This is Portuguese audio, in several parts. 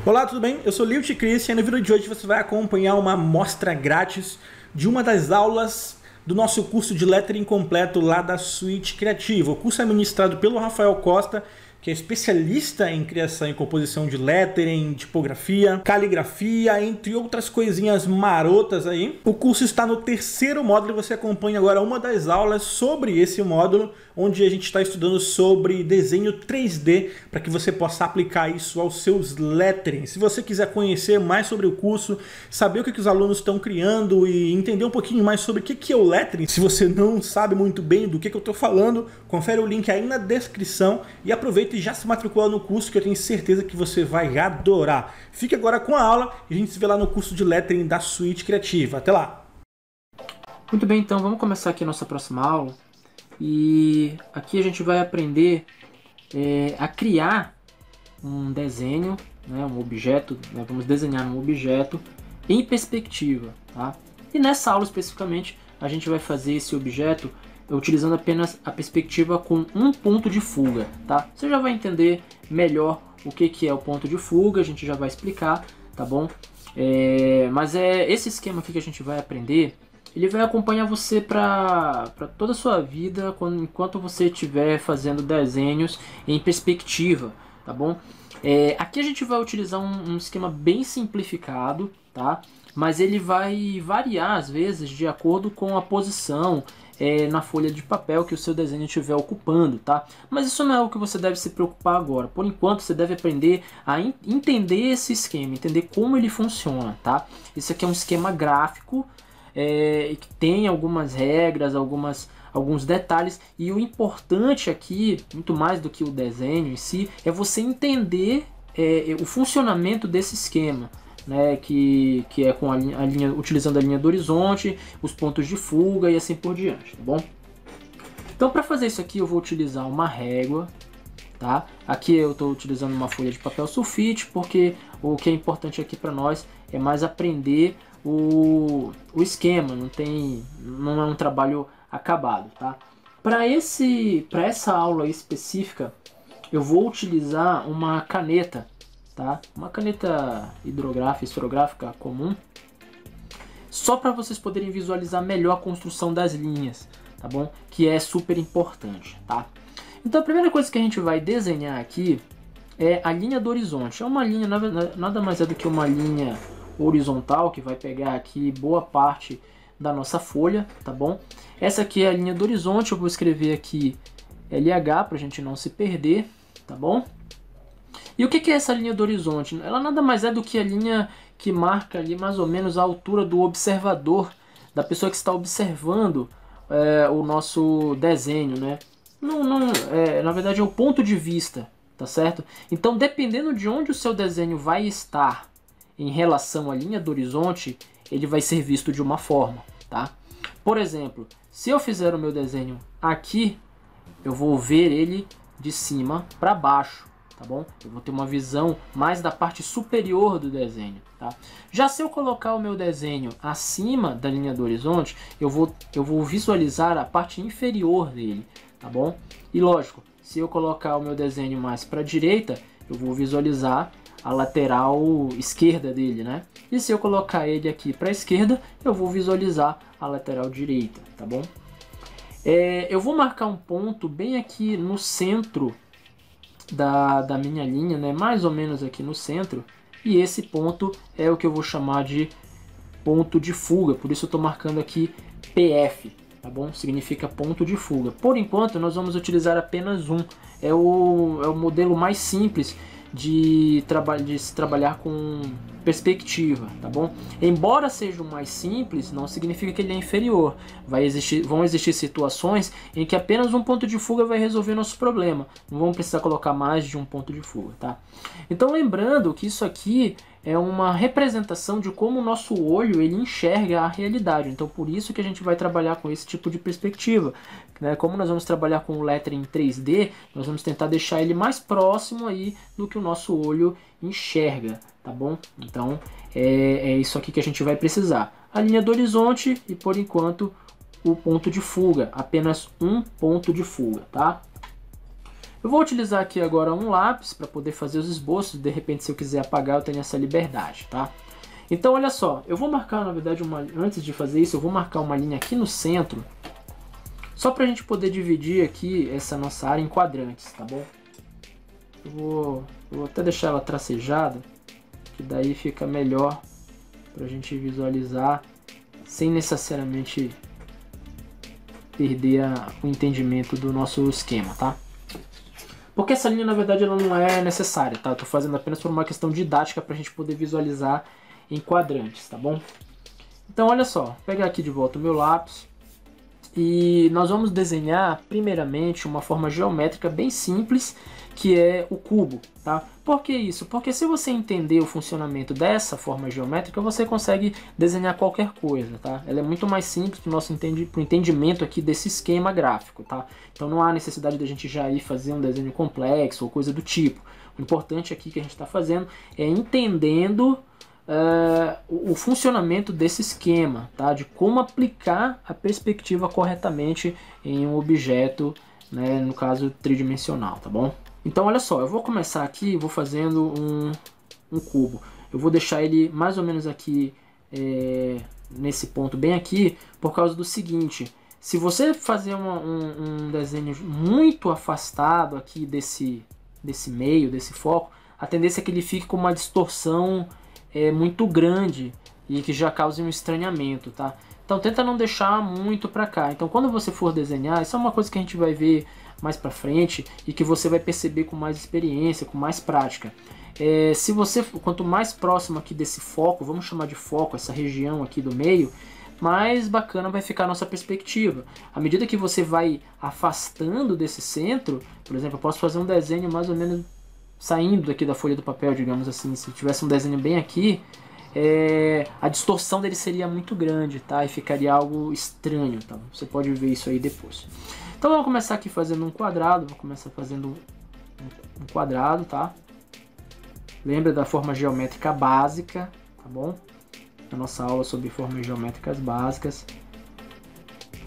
Olá, tudo bem? Eu sou Lilt Christian e no vídeo de hoje você vai acompanhar uma amostra grátis de uma das aulas do nosso curso de Lettering completo lá da Suite Criativa. O curso é ministrado pelo Rafael Costa, que é especialista em criação e composição de lettering, tipografia, caligrafia, entre outras coisinhas marotas aí. O curso está no terceiro módulo e você acompanha agora uma das aulas sobre esse módulo, onde a gente está estudando sobre desenho 3D para que você possa aplicar isso aos seus letterings. Se você quiser conhecer mais sobre o curso, saber o que os alunos estão criando e entender um pouquinho mais sobre o que é o lettering, se você não sabe muito bem do que eu estou falando, confere o link aí na descrição e aproveita e já se matricula no curso, que eu tenho certeza que você vai adorar. Fique agora com a aula e a gente se vê lá no curso de Lettering da Suite Criativa. Até lá! Muito bem, então vamos começar aqui a nossa próxima aula. E aqui a gente vai aprender a criar um desenho, né, um objeto, né, vamos desenhar um objeto em perspectiva, tá? E nessa aula especificamente a gente vai fazer esse objeto utilizando apenas a perspectiva com um ponto de fuga, tá? Você já vai entender melhor o que é o ponto de fuga, a gente já vai explicar, tá bom? Mas esse esquema aqui que a gente vai aprender, ele vai acompanhar você para toda a sua vida enquanto você estiver fazendo desenhos em perspectiva, tá bom? Aqui a gente vai utilizar um esquema bem simplificado, tá? Mas ele vai variar às vezes de acordo com a posição na folha de papel que o seu desenho estiver ocupando, tá? Mas isso não é o que você deve se preocupar agora. Por enquanto você deve aprender a entender esse esquema, entender como ele funciona, tá? Isso aqui é um esquema gráfico que tem algumas regras, alguns detalhes, e o importante aqui, muito mais do que o desenho em si, é você entender o funcionamento desse esquema, né, que é com a linha, utilizando a linha do horizonte, os pontos de fuga e assim por diante, tá bom? Então, para fazer isso aqui eu vou utilizar uma régua, tá? Aqui eu estou utilizando uma folha de papel sulfite, porque o que é importante aqui para nós é mais aprender o esquema, não é um trabalho acabado, tá? Para essa aula específica eu vou utilizar uma caneta, tá? Uma caneta esferográfica comum, só para vocês poderem visualizar melhor a construção das linhas, tá bom? Que é super importante, tá? Então a primeira coisa que a gente vai desenhar aqui é a linha do horizonte. É uma linha, nada mais é do que uma linha horizontal que vai pegar aqui boa parte da nossa folha, tá bom? Essa aqui é a linha do horizonte, eu vou escrever aqui LH para a gente não se perder, tá bom? E o que é essa linha do horizonte? Ela nada mais é do que a linha que marca ali mais ou menos a altura do observador, da pessoa que está observando o nosso desenho, né? Na verdade é o ponto de vista, tá certo? Então, dependendo de onde o seu desenho vai estar em relação à linha do horizonte, ele vai ser visto de uma forma, tá? Por exemplo, se eu fizer o meu desenho aqui, eu vou ver ele de cima para baixo, tá bom? Eu vou ter uma visão mais da parte superior do desenho, tá? Já se eu colocar o meu desenho acima da linha do horizonte, eu vou visualizar a parte inferior dele, tá bom? E lógico, se eu colocar o meu desenho mais para a direita, eu vou visualizar a lateral esquerda dele, né? E se eu colocar ele aqui para a esquerda, eu vou visualizar a lateral direita, tá bom? Eu vou marcar um ponto bem aqui no centro da minha linha, né? Mais ou menos aqui no centro, e esse ponto é o que eu vou chamar de ponto de fuga, por isso eu estou marcando aqui PF, tá bom? Significa ponto de fuga. Por enquanto nós vamos utilizar apenas um, é o modelo mais simples de se trabalhar com perspectiva, tá bom? Embora seja o mais simples, não significa que ele é inferior. Vão existir situações em que apenas um ponto de fuga vai resolver nosso problema. Não vamos precisar colocar mais de um ponto de fuga, tá? Então, lembrando que isso aqui é uma representação de como o nosso olho ele enxerga a realidade. Então, por isso que a gente vai trabalhar com esse tipo de perspectiva, né? Como nós vamos trabalhar com o lettering 3D, nós vamos tentar deixar ele mais próximo aí do que o nosso olho enxerga, tá bom? Então, é isso aqui que a gente vai precisar. A linha do horizonte e, por enquanto, o ponto de fuga. Apenas um ponto de fuga, tá? Eu vou utilizar aqui agora um lápis para poder fazer os esboços. De repente, se eu quiser apagar, eu tenho essa liberdade, tá? Então, olha só, eu vou marcar, na verdade, antes de fazer isso, eu vou marcar uma linha aqui no centro, só para a gente poder dividir aqui essa nossa área em quadrantes, tá bom? Eu vou até deixar ela tracejada, que daí fica melhor para a gente visualizar, sem necessariamente perder o entendimento do nosso esquema, tá? Porque essa linha, na verdade, ela não é necessária, tá? Eu tô fazendo apenas por uma questão didática para a gente poder visualizar em quadrantes, tá bom? Então, olha só, vou pegar aqui de volta o meu lápis e nós vamos desenhar, primeiramente, uma forma geométrica bem simples, que é o cubo, tá? Por que isso? Porque se você entender o funcionamento dessa forma geométrica, você consegue desenhar qualquer coisa, tá? Ela é muito mais simples para o nosso entendimento aqui desse esquema gráfico, tá? Então não há necessidade da gente já ir fazer um desenho complexo ou coisa do tipo. O importante aqui que a gente está fazendo é entendendo o funcionamento desse esquema, tá? De como aplicar a perspectiva corretamente em um objeto, né, no caso tridimensional, tá bom? Então olha só, eu vou começar aqui, vou fazendo um cubo. Eu vou deixar ele mais ou menos aqui, nesse ponto bem aqui, por causa do seguinte: se você fazer um desenho muito afastado aqui desse meio, desse foco, a tendência é que ele fique com uma distorção muito grande e que já cause um estranhamento, tá? Então tenta não deixar muito para cá. Então quando você for desenhar, isso é uma coisa que a gente vai ver mais para frente e que você vai perceber com mais experiência, com mais prática. Se você, quanto mais próximo aqui desse foco, vamos chamar de foco, essa região aqui do meio, mais bacana vai ficar a nossa perspectiva. À medida que você vai afastando desse centro, por exemplo, eu posso fazer um desenho mais ou menos saindo daqui da folha do papel, digamos assim. Se tivesse um desenho bem aqui, a distorção dele seria muito grande, tá? E ficaria algo estranho, tá? Você pode ver isso aí depois. Então vamos começar aqui fazendo um quadrado. Vou começar fazendo um quadrado, tá? Lembra da forma geométrica básica, tá bom? A nossa aula sobre formas geométricas básicas.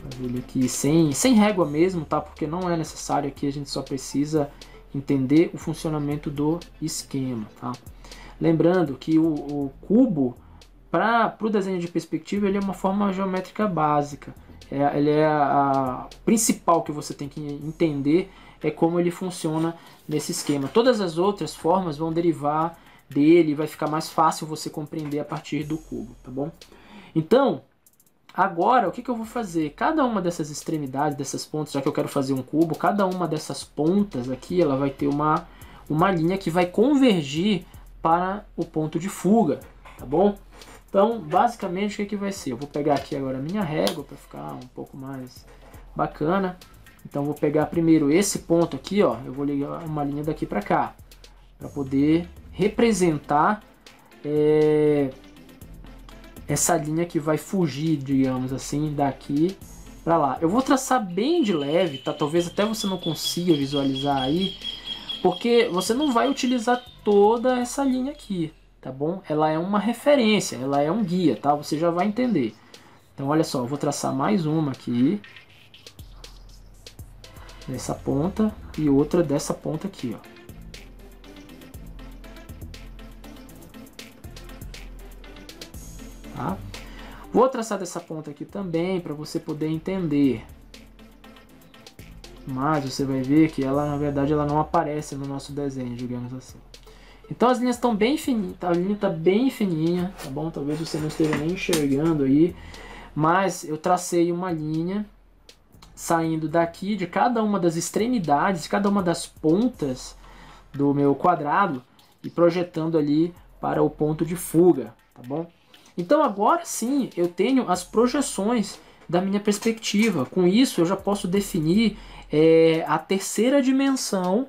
Fazer ele aqui sem régua mesmo, tá? Porque não é necessário aqui, a gente só precisa entender o funcionamento do esquema, tá? Lembrando que o cubo, para o desenho de perspectiva, ele é uma forma geométrica básica. Ele é a principal que você tem que entender, é como ele funciona nesse esquema. Todas as outras formas vão derivar dele, vai ficar mais fácil você compreender a partir do cubo, tá bom? Então, agora o que eu vou fazer? Cada uma dessas extremidades, dessas pontas, já que eu quero fazer um cubo, cada uma dessas pontas aqui, ela vai ter uma linha que vai convergir para o ponto de fuga, tá bom? Então, basicamente, o que vai ser? Eu vou pegar aqui agora a minha régua para ficar um pouco mais bacana. Então, vou pegar primeiro esse ponto aqui, ó. Eu vou ligar uma linha daqui para cá, para poder representar essa linha que vai fugir, digamos assim, daqui para lá. Eu vou traçar bem de leve, tá? Talvez até você não consiga visualizar aí, porque você não vai utilizar toda essa linha aqui, tá bom? Ela é uma referência, ela é um guia, tá? Você já vai entender. Então, olha só, eu vou traçar mais uma aqui, dessa ponta, e outra dessa ponta aqui, ó. Tá? Vou traçar dessa ponta aqui também, para você poder entender. Mas você vai ver que ela, na verdade, ela não aparece no nosso desenho, digamos assim. Então as linhas estão bem fininhas, a linha está bem fininha, tá bom? Talvez você não esteja nem enxergando aí, mas eu tracei uma linha saindo daqui de cada uma das extremidades, cada uma das pontas do meu quadrado e projetando ali para o ponto de fuga, tá bom? Então agora sim eu tenho as projeções da minha perspectiva. Com isso eu já posso definir a terceira dimensão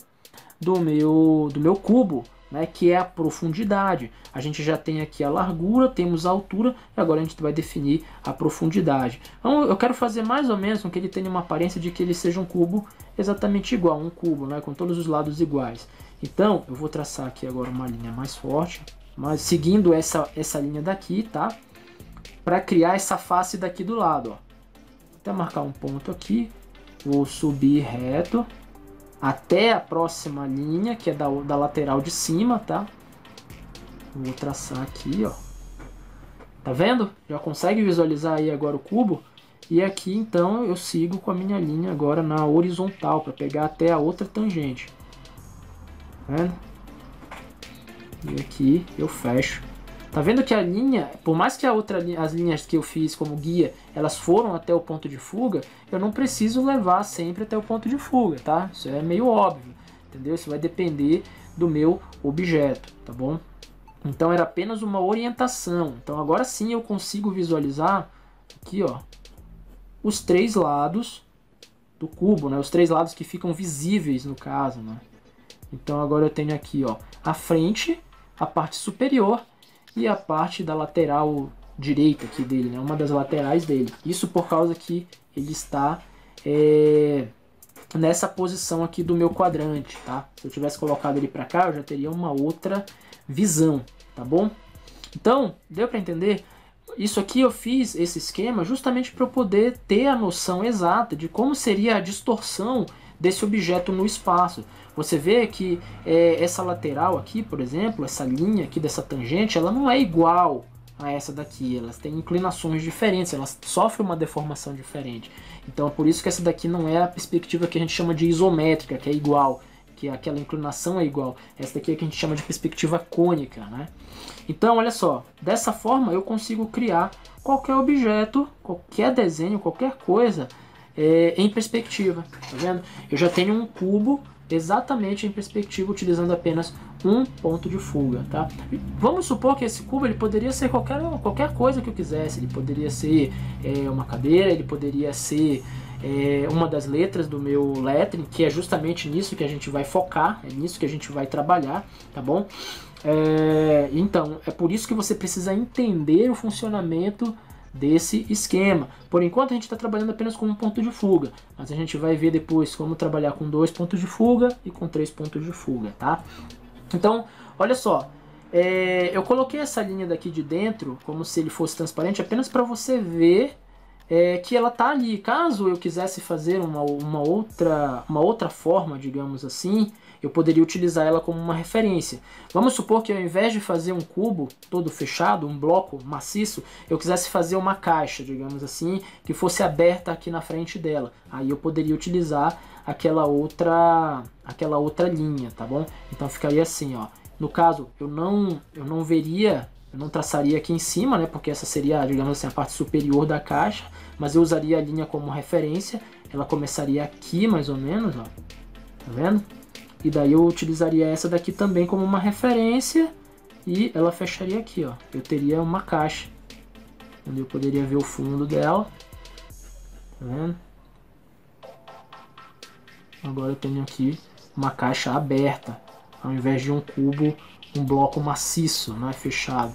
do meu cubo, né, que é a profundidade. A gente já tem aqui a largura, temos a altura, e agora a gente vai definir a profundidade. Então eu quero fazer mais ou menos com que ele tenha uma aparência de que ele seja um cubo exatamente igual, um cubo, né, com todos os lados iguais. Então eu vou traçar aqui agora uma linha mais forte, mas seguindo essa linha daqui, tá? Para criar essa face daqui do lado, ó. Vou até marcar um ponto aqui, vou subir reto, até a próxima linha, que é da lateral de cima, tá? Vou traçar aqui, ó. Tá vendo? Já consegue visualizar aí agora o cubo? E aqui, então, eu sigo com a minha linha agora na horizontal, para pegar até a outra tangente. Tá vendo? E aqui eu fecho. Tá vendo que a linha, por mais que as linhas que eu fiz como guia, elas foram até o ponto de fuga, eu não preciso levar sempre até o ponto de fuga, tá? Isso é meio óbvio, entendeu? Isso vai depender do meu objeto, tá bom? Então era apenas uma orientação. Então agora sim eu consigo visualizar aqui, ó, os três lados do cubo, né? Os três lados que ficam visíveis no caso, né? Então agora eu tenho aqui, ó, a frente, a parte superior e a parte da lateral direita aqui dele, né? Uma das laterais dele. Isso por causa que ele está nessa posição aqui do meu quadrante, tá? Se eu tivesse colocado ele para cá, eu já teria uma outra visão, tá bom? Então, deu para entender? Isso aqui eu fiz esse esquema justamente para eu poder ter a noção exata de como seria a distorção desse objeto no espaço. Você vê que essa lateral aqui, por exemplo, essa linha aqui dessa tangente, ela não é igual a essa daqui. Elas têm inclinações diferentes, elas sofrem uma deformação diferente. Então é por isso que essa daqui não é a perspectiva que a gente chama de isométrica, que é igual, que aquela inclinação é igual. Essa daqui é que a gente chama de perspectiva cônica, né? Então, olha só, dessa forma eu consigo criar qualquer objeto, qualquer desenho, qualquer coisa em perspectiva, tá vendo? Eu já tenho um cubo exatamente em perspectiva utilizando apenas um ponto de fuga, tá? Vamos supor que esse cubo ele poderia ser qualquer coisa que eu quisesse. Ele poderia ser uma cadeira, ele poderia ser uma das letras do meu lettering, que é justamente nisso que a gente vai focar, é nisso que a gente vai trabalhar, tá bom? Então, é por isso que você precisa entender o funcionamento desse esquema. Por enquanto a gente está trabalhando apenas com um ponto de fuga, mas a gente vai ver depois como trabalhar com 2 pontos de fuga e com 3 pontos de fuga, tá? Então, olha só, eu coloquei essa linha daqui de dentro como se ele fosse transparente apenas para você ver que ela tá ali. Caso eu quisesse fazer uma outra forma, digamos assim, eu poderia utilizar ela como uma referência. Vamos supor que ao invés de fazer um cubo todo fechado, um bloco maciço, eu quisesse fazer uma caixa, digamos assim, que fosse aberta aqui na frente dela. Aí eu poderia utilizar aquela outra linha, tá bom? Então ficaria assim, ó. No caso, eu não traçaria aqui em cima, né? Porque essa seria, digamos assim, a parte superior da caixa, mas eu usaria a linha como referência. Ela começaria aqui, mais ou menos, ó. Tá vendo? E daí eu utilizaria essa daqui também como uma referência e ela fecharia aqui, ó. Eu teria uma caixa, onde eu poderia ver o fundo dela. Tá vendo? Agora eu tenho aqui uma caixa aberta, ao invés de um cubo, um bloco maciço, não é fechado.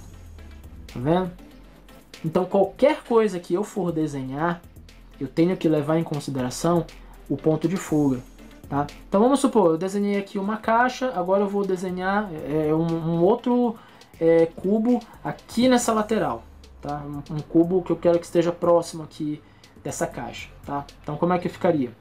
Tá vendo? Então qualquer coisa que eu for desenhar, eu tenho que levar em consideração o ponto de fuga. Tá? Então vamos supor, eu desenhei aqui uma caixa, agora eu vou desenhar um outro cubo aqui nessa lateral. Tá? Um cubo que eu quero que esteja próximo aqui dessa caixa. Tá? Então como é que ficaria?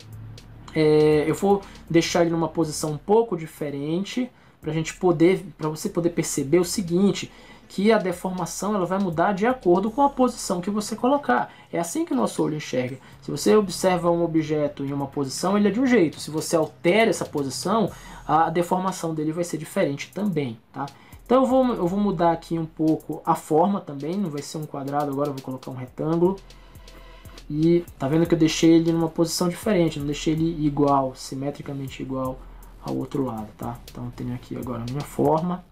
Eu vou deixar ele numa posição um pouco diferente para você poder perceber o seguinte, que a deformação ela vai mudar de acordo com a posição que você colocar. É assim que o nosso olho enxerga. Se você observa um objeto em uma posição, ele é de um jeito. Se você altera essa posição, a deformação dele vai ser diferente também. Tá? Então eu vou mudar aqui um pouco a forma também. Não vai ser um quadrado, agora eu vou colocar um retângulo. E tá vendo que eu deixei ele numa posição diferente, não deixei ele igual, simetricamente igual ao outro lado, tá? Então eu tenho aqui agora a minha forma,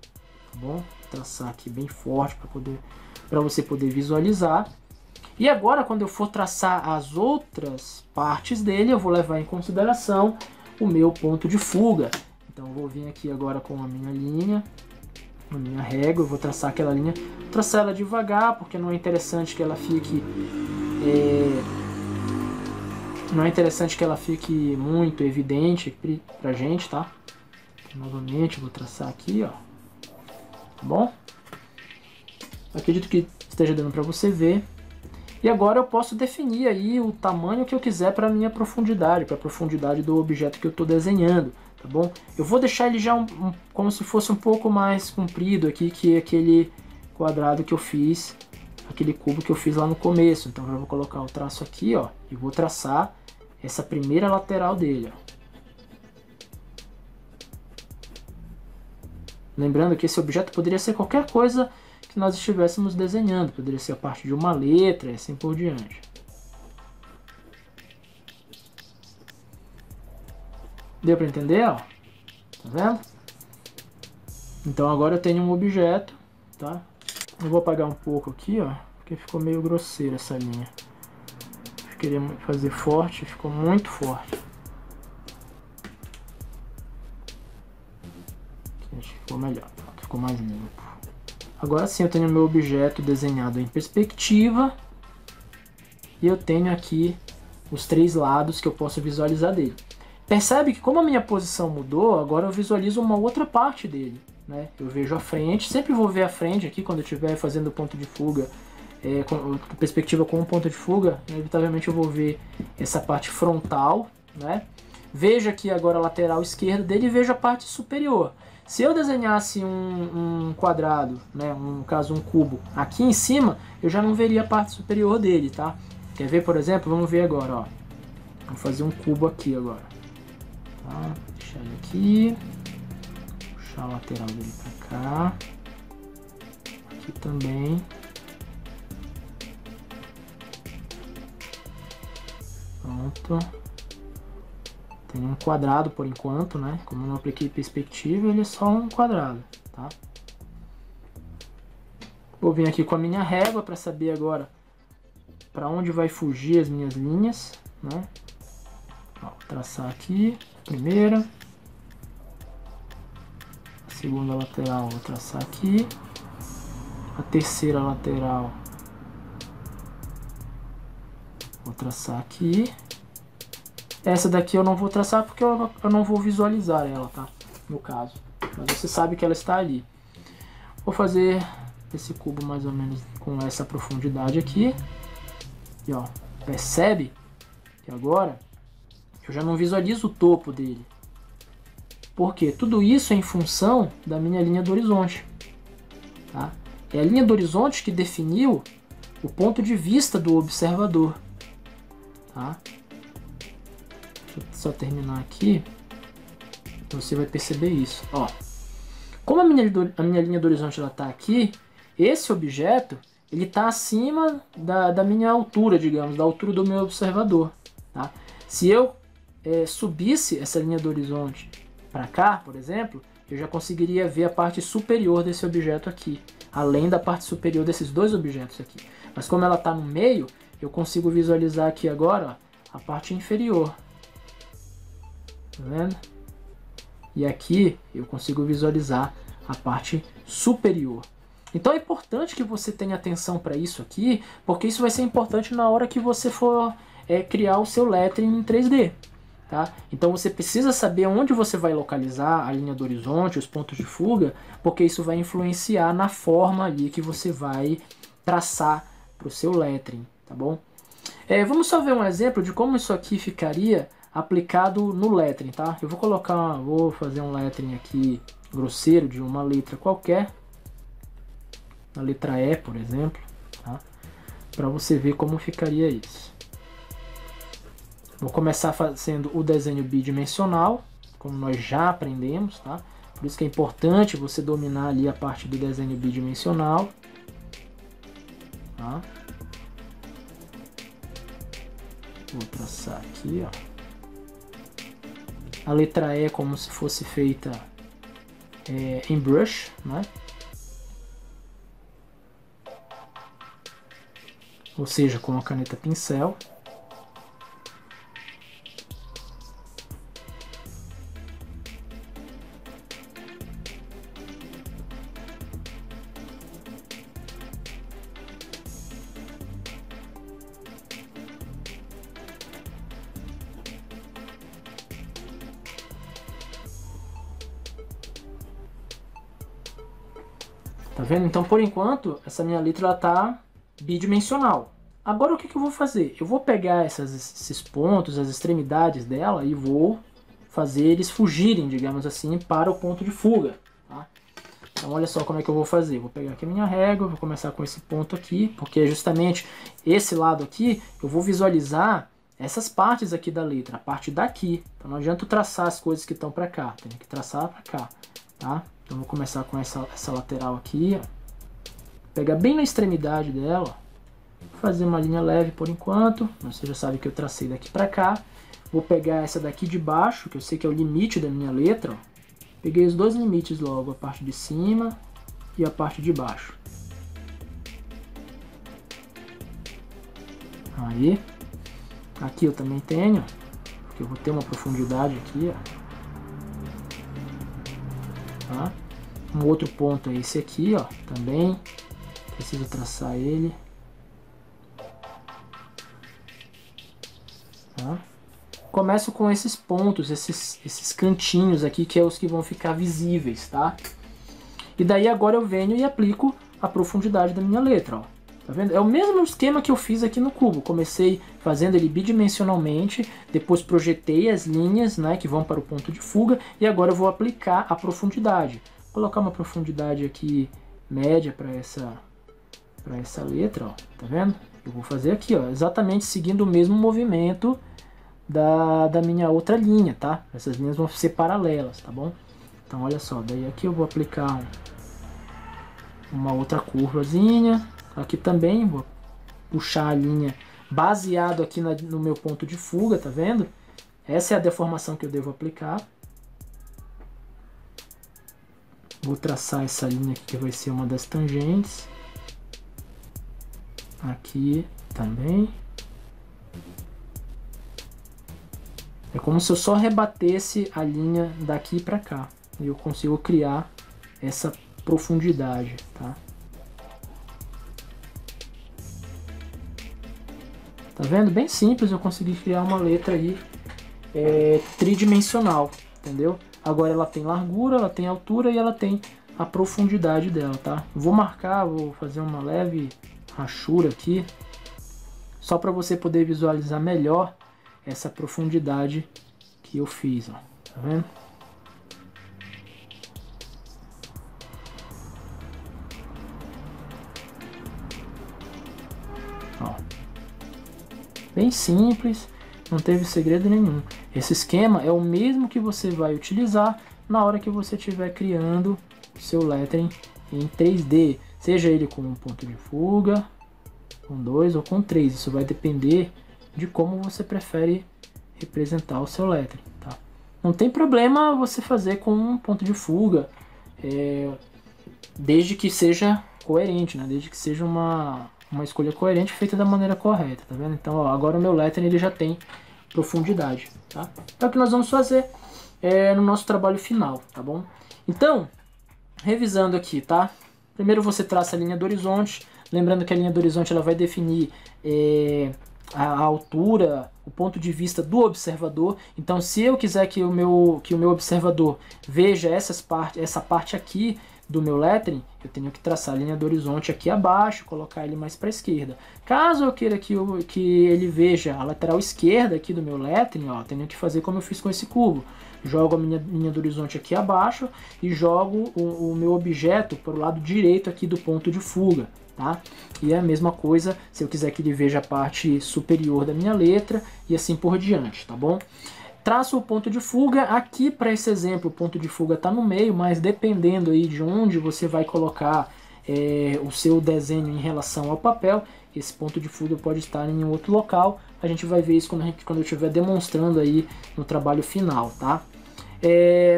tá bom? Vou traçar aqui bem forte para você poder visualizar. E agora quando eu for traçar as outras partes dele, eu vou levar em consideração o meu ponto de fuga. Então eu vou vir aqui agora com a minha linha, a minha régua, eu vou traçar aquela linha, vou traçar ela devagar, porque não é interessante que ela fique muito evidente pra gente, tá? Novamente, vou traçar aqui, ó. Tá bom? Acredito que esteja dando pra você ver. E agora eu posso definir aí o tamanho que eu quiser para a minha profundidade, para a profundidade do objeto que eu estou desenhando, tá bom? Eu vou deixar ele já como se fosse um pouco mais comprido aqui que aquele quadrado que eu fiz, aquele cubo que eu fiz lá no começo. Então eu vou colocar o traço aqui, ó, e vou traçar essa primeira lateral dele, ó. Lembrando que esse objeto poderia ser qualquer coisa que nós estivéssemos desenhando. Poderia ser a parte de uma letra e assim por diante. Deu para entender? Ó? Tá vendo? Então agora eu tenho um objeto, tá? Eu vou apagar um pouco aqui, ó, porque ficou meio grosseira essa linha. Eu queria fazer forte, ficou muito forte. Aqui ficou melhor, ficou mais limpo. Agora sim eu tenho meu objeto desenhado em perspectiva e eu tenho aqui os 3 lados que eu posso visualizar dele. Percebe que como a minha posição mudou, agora eu visualizo uma outra parte dele, né? Eu vejo a frente, sempre vou ver a frente aqui quando eu estiver fazendo ponto de fuga, com perspectiva com um ponto de fuga, inevitavelmente eu vou ver essa parte frontal, né? Vejo aqui agora a lateral esquerda dele e vejo a parte superior. Se eu desenhasse um quadrado, né, no caso um cubo, aqui em cima, eu já não veria a parte superior dele, tá? Quer ver, por exemplo? Vamos ver agora, ó. Vou fazer um cubo aqui agora. Tá? Deixar ele aqui. Puxar a lateral dele pra cá. Aqui também. Pronto. Tem um quadrado por enquanto, né? Como eu não apliquei perspectiva, ele é só um quadrado, tá? Vou vir aqui com a minha régua para saber agora para onde vai fugir as minhas linhas, né? Ó, vou traçar aqui, primeira. A segunda lateral vou traçar aqui. A terceira lateral vou traçar aqui. Essa daqui eu não vou traçar porque eu não vou visualizar ela, tá? No caso. Mas você sabe que ela está ali. Vou fazer esse cubo mais ou menos com essa profundidade aqui. E ó, percebe que agora eu já não visualizo o topo dele. Por quê? Tudo isso é em função da minha linha do horizonte. Tá? É a linha do horizonte que definiu o ponto de vista do observador. Tá? Deixa eu só terminar aqui, você vai perceber isso. Ó, como a minha linha do horizonte está aqui, esse objeto ele está acima da minha altura, digamos, da altura do meu observador. Tá? Se eu subisse essa linha do horizonte para cá, por exemplo, eu já conseguiria ver a parte superior desse objeto aqui, além da parte superior desses 2 objetos aqui. Mas como ela está no meio, eu consigo visualizar aqui agora, ó, a parte inferior. Tá vendo? E aqui eu consigo visualizar a parte superior. Então é importante que você tenha atenção para isso aqui, porque isso vai ser importante na hora que você for criar o seu lettering em 3D. Tá? Então você precisa saber onde você vai localizar a linha do horizonte, os pontos de fuga, porque isso vai influenciar na forma ali que você vai traçar para o seu lettering. Tá bom? Vamos só ver um exemplo de como isso aqui ficaria aplicado no lettering, tá? Eu vou fazer um lettering aqui grosseiro de uma letra qualquer, a letra E, por exemplo, tá? Para você ver como ficaria isso. Vou começar fazendo o desenho bidimensional, como nós já aprendemos, tá? Por isso que é importante você dominar ali a parte do desenho bidimensional, tá? Vou traçar aqui, ó. A letra E como se fosse feita em brush, né? Ou seja, com a caneta pincel. Tá vendo? Então, por enquanto, essa minha letra está bidimensional. Agora o que eu vou fazer? Eu vou pegar esses pontos, as extremidades dela e vou fazer eles fugirem, digamos assim, para o ponto de fuga. Tá? Então olha só como é que eu vou fazer. Vou pegar aqui a minha régua, vou começar com esse ponto aqui, porque justamente esse lado aqui eu vou visualizar essas partes aqui da letra, a parte daqui. Então não adianta eu traçar as coisas que estão para cá, tem que traçar para cá. Tá? Então vou começar com essa lateral aqui, ó. Pegar bem na extremidade dela, fazer uma linha leve por enquanto. Você já sabe que eu tracei daqui para cá. Vou pegar essa daqui de baixo, que eu sei que é o limite da minha letra, ó. Peguei os dois limites logo, a parte de cima e a parte de baixo. Aí, aqui eu também tenho, porque eu vou ter uma profundidade aqui, ó. Tá? Um outro ponto é esse aqui, ó, também preciso traçar ele. Tá? Começo com esses pontos, esses cantinhos aqui, que é os que vão ficar visíveis, tá? E daí agora eu venho e aplico a profundidade da minha letra, ó. Tá vendo? É o mesmo esquema que eu fiz aqui no cubo. Comecei fazendo ele bidimensionalmente, depois projetei as linhas, né, que vão para o ponto de fuga, e agora eu vou aplicar a profundidade. Vou colocar uma profundidade aqui média para essa letra, ó. Tá vendo? Eu vou fazer aqui, ó, exatamente seguindo o mesmo movimento da minha outra linha, tá? Essas linhas vão ser paralelas, tá bom? Então olha só, daí aqui eu vou aplicar uma outra curvazinha, aqui também vou puxar a linha baseado aqui no meu ponto de fuga, tá vendo? Essa é a deformação que eu devo aplicar. Vou traçar essa linha aqui que vai ser uma das tangentes. Aqui também. É como se eu só rebatesse a linha daqui para cá. E eu consigo criar essa profundidade, tá? Tá vendo? Bem simples, eu consegui criar uma letra aí tridimensional, entendeu? Agora ela tem largura, ela tem altura e ela tem a profundidade dela, tá? Vou marcar, vou fazer uma leve rachura aqui, só para você poder visualizar melhor essa profundidade que eu fiz, ó. Tá vendo? Ó. Bem simples, não teve segredo nenhum. Esse esquema é o mesmo que você vai utilizar na hora que você estiver criando o seu lettering em 3D, seja ele com um ponto de fuga, com 2 ou com 3. Isso vai depender de como você prefere representar o seu lettering, tá? Não tem problema você fazer com um ponto de fuga, desde que seja coerente, né? Desde que seja uma escolha coerente feita da maneira correta, tá vendo? Então, ó, agora o meu lettering ele já tem profundidade, tá? É o que nós vamos fazer no nosso trabalho final, tá bom? Então, revisando aqui, tá? Primeiro você traça a linha do horizonte, lembrando que a linha do horizonte ela vai definir a altura, o ponto de vista do observador. Então, se eu quiser que o meu observador veja essa parte aqui do meu lettering, eu tenho que traçar a linha do horizonte aqui abaixo, colocar ele mais para a esquerda. Caso eu queira que ele veja a lateral esquerda aqui do meu lettering, ó, tenho que fazer como eu fiz com esse cubo. Jogo a minha linha do horizonte aqui abaixo e jogo o meu objeto para o lado direito aqui do ponto de fuga. Tá? E é a mesma coisa se eu quiser que ele veja a parte superior da minha letra e assim por diante, tá bom? Traço o ponto de fuga, aqui para esse exemplo o ponto de fuga está no meio, mas dependendo aí de onde você vai colocar o seu desenho em relação ao papel, esse ponto de fuga pode estar em outro local. A gente vai ver isso quando eu estiver demonstrando aí no trabalho final, tá?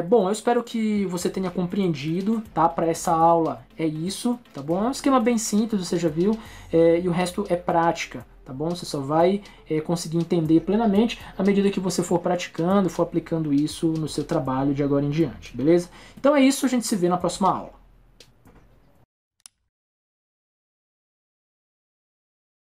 Bom, eu espero que você tenha compreendido, tá? Para essa aula é isso, tá bom? É um esquema bem simples, você já viu, e o resto é prática, tá bom? Você só vai conseguir entender plenamente à medida que você for praticando, for aplicando isso no seu trabalho de agora em diante, beleza? Então é isso, a gente se vê na próxima aula.